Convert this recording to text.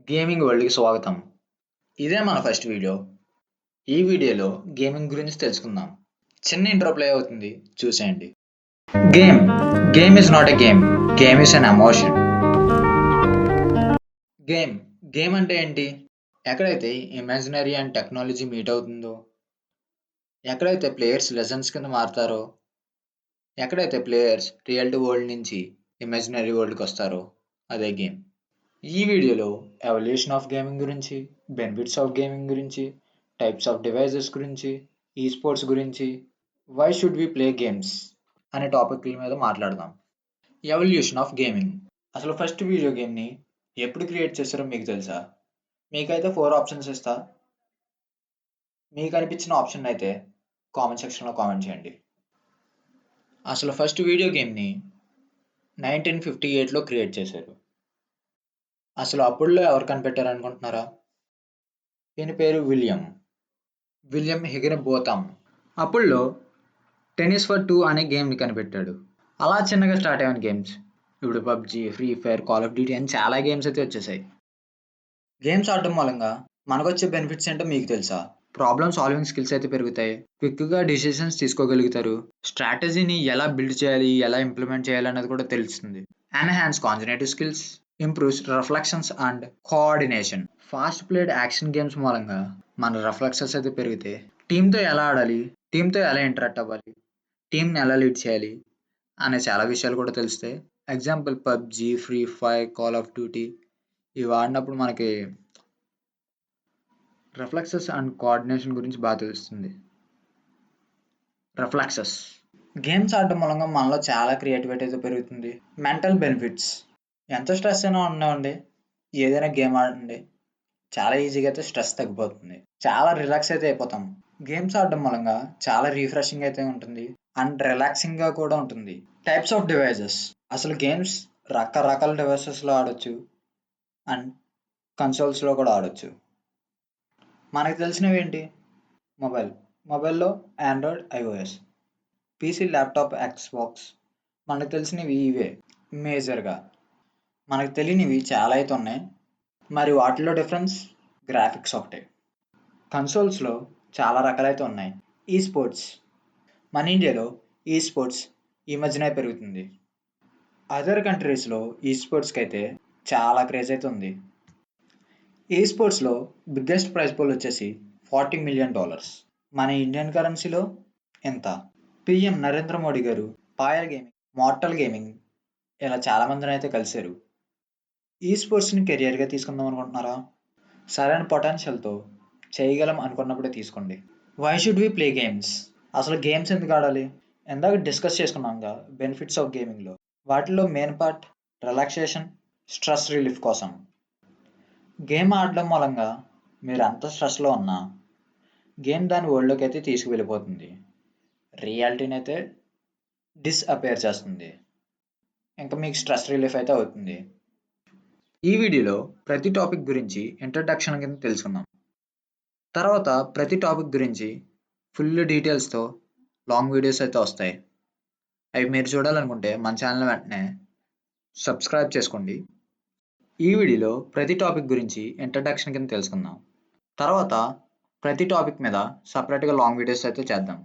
Gaming వరల్డ్‌కి స్వాగతం. ఇదే మన ఫస్ట్ వీడియో. ఈ వీడియోలో గేమింగ్ గురించి తెలుసుకుందాం. చిన్న ఇంట్రో ప్లే అవుతుంది చూసేయండి. Game. Game is not a game. Game is an emotion. Game. Game అంటే ఏంటి? ఎక్కడైతే ఇమాజినరీ అండ్ టెక్నాలజీ మీట్ అవుతుందో, ఎక్కడైతే ప్లేయర్స్ లెజెండ్స్ కింద మారతారో, ఎక్కడైతే ప్లేయర్స్ రియల్ వరల్డ్ నుంచి ఇమాజినరీ వరల్డ్‌కి వస్తారో అదే గేమ్. ఈ వీడియోలో ఎవల్యూషన్ ఆఫ్ గేమింగ్ గురించి, బెనిఫిట్స్ ఆఫ్ గేమింగ్ గురించి, టైప్స్ ఆఫ్ డివైజెస్ గురించి, ఈ స్పోర్ట్స్ గురించి, why should we play games అనే టాపిక్ల మీద మాట్లాడదాం. Evolution of gaming. అసలు ఫస్ట్ వీడియో గేమ్ని ఎప్పుడు క్రియేట్ చేశారో మీకు తెలుసా? మీకైతే 4 ఆప్షన్స్ ఇస్తా. మీకు అనిపించిన ఆప్షన్ అయితే కామెంట్ సెక్షన్లో కామెంట్ చేయండి. అసలు ఫస్ట్ వీడియో గేమ్ని 1958లో క్రియేట్ చేశారు. అసలు అప్పుడులో ఎవరు కనిపెట్టారు అనుకుంటున్నారా? ఈయన పేరు విలియం హిగెన్బోథమ్. అప్పుడులో టెన్నిస్ ఫర్ 2 అనే గేమ్ని కనిపెట్టాడు. అలా చిన్నగా స్టార్ట్ అయిన గేమ్స్ ఇప్పుడు PUBG, free fire, call of duty అని చాలా గేమ్స్ అయితే వచ్చేసాయి. గేమ్స్ ఆడటం మూలంగా మనకు వచ్చే బెనిఫిట్స్ ఏంటో మీకు తెలుసా? ప్రాబ్లమ్ సాల్వింగ్ స్కిల్స్ అయితే పెరుగుతాయి, క్విక్గా డిసిషన్స్ తీసుకోగలుగుతారు, స్ట్రాటజీని ఎలా బిల్డ్ చేయాలి, ఎలా ఇంప్లిమెంట్ చేయాలి అన్నది కూడా తెలుస్తుంది. Enhance cognitive skills, improves reflections and coordination. Fast played action games మూలంగా మన రిఫ్లెక్సెస్ అయితే పెరిగితే టీంతో ఎలా ఆడాలి, టీంతో ఎలా ఇంటరాక్ట్ అవ్వాలి, టీంని ఎలా లీడ్ చేయాలి అనే చాలా విషయాలు కూడా తెలుస్తాయి. Example PUBG, free fire, call of duty ఇవి ఆడినప్పుడు మనకి రిఫ్లెక్సెస్ అండ్ కోఆర్డినేషన్ గురించి బాగా తెలుస్తుంది. రిఫ్లెక్సెస్. గేమ్స్ ఆడటం మూలంగా మనలో చాలా క్రియేటివిటీ అయితే పెరుగుతుంది. Mental benefits. ఎంత స్ట్రెస్ అయినా ఉండవండి, ఏదైనా గేమ్ ఆడండి, చాలా ఈజీగా అయితే స్ట్రెస్ తగ్గిపోతుంది, చాలా రిలాక్స్ అయితే అయిపోతాం. గేమ్స్ ఆడడం మూలంగా చాలా రిఫ్రెషింగ్ అయితే ఉంటుంది అండ్ రిలాక్సింగ్గా కూడా ఉంటుంది. Types of devices. అసలు గేమ్స్ రకరకాల డివైసెస్లో ఆడొచ్చు అండ్ కన్సోల్స్లో కూడా ఆడొచ్చు. మనకు తెలిసినవి ఏంటి? మొబైల్లో Android, iOS, PC, laptop, Xbox. మనకు తెలిసినవి ఇవే మేజర్గా. మనకు తెలియనివి చాలా అయితే ఉన్నాయి. మరి వాటిలో డిఫరెన్స్ గ్రాఫిక్స్ ఒకటే. కన్సోల్స్లో చాలా రకాలైతే ఉన్నాయి. ఈ స్పోర్ట్స్. మన ఇండియాలో ఈ స్పోర్ట్స్ ఈ మధ్యనే పెరుగుతుంది. అదర్ కంట్రీస్లో ఈ స్పోర్ట్స్కి అయితే చాలా క్రేజ్ అయితే ఉంది. ఈ స్పోర్ట్స్లో బిగ్గెస్ట్ ప్రైజ్ పూల్ వచ్చేసి $40 మిలియన్. మన ఇండియన్ కరెన్సీలో ఎంత? పిఎం నరేంద్ర మోడీ గారు పాయల్ గేమింగ్, మార్టల్ గేమింగ్ ఇలా చాలా మందిని అయితే కలిశారు. ఈ స్పోర్ట్స్ని కెరియర్గా తీసుకుందాం అనుకుంటున్నారా? సరైన పొటెన్షియల్తో చేయగలం అనుకున్నప్పుడే తీసుకోండి. Why should we play games? అసలు గేమ్స్ ఎందుకు ఆడాలి? ఇందాక డిస్కస్ చేసుకున్నాంగా బెనిఫిట్స్ ఆఫ్ గేమింగ్లో. వాటిలో main part relaxation, stress relief కోసం. గేమ్ ఆడడం మూలంగా మీరు ఎంత స్ట్రెస్లో ఉన్నా గేమ్ దాని వరల్డ్లోకి అయితే తీసుకువెళ్ళిపోతుంది, రియాలిటీని అయితే డిస్అపేర్ చేస్తుంది, ఇంకా మీకు స్ట్రెస్ రిలీఫ్ అయితే అవుతుంది. ఈ వీడియోలో ప్రతి టాపిక్ గురించి ఇంట్రడక్షన్ కింద తెలుసుకుందాం. తర్వాత ప్రతి టాపిక్ గురించి ఫుల్ డీటెయిల్స్తో లాంగ్ వీడియోస్ అయితే వస్తాయి. అవి మీరు చూడాలనుకుంటే మన ఛానల్ వెంటనే సబ్స్క్రైబ్ చేసుకోండి. ఈ వీడియోలో ప్రతి టాపిక్ గురించి ఇంట్రడక్షన్ కింద తెలుసుకుందాం. తర్వాత ప్రతి టాపిక్ మీద సపరేట్గా లాంగ్ వీడియోస్ అయితే చేద్దాం.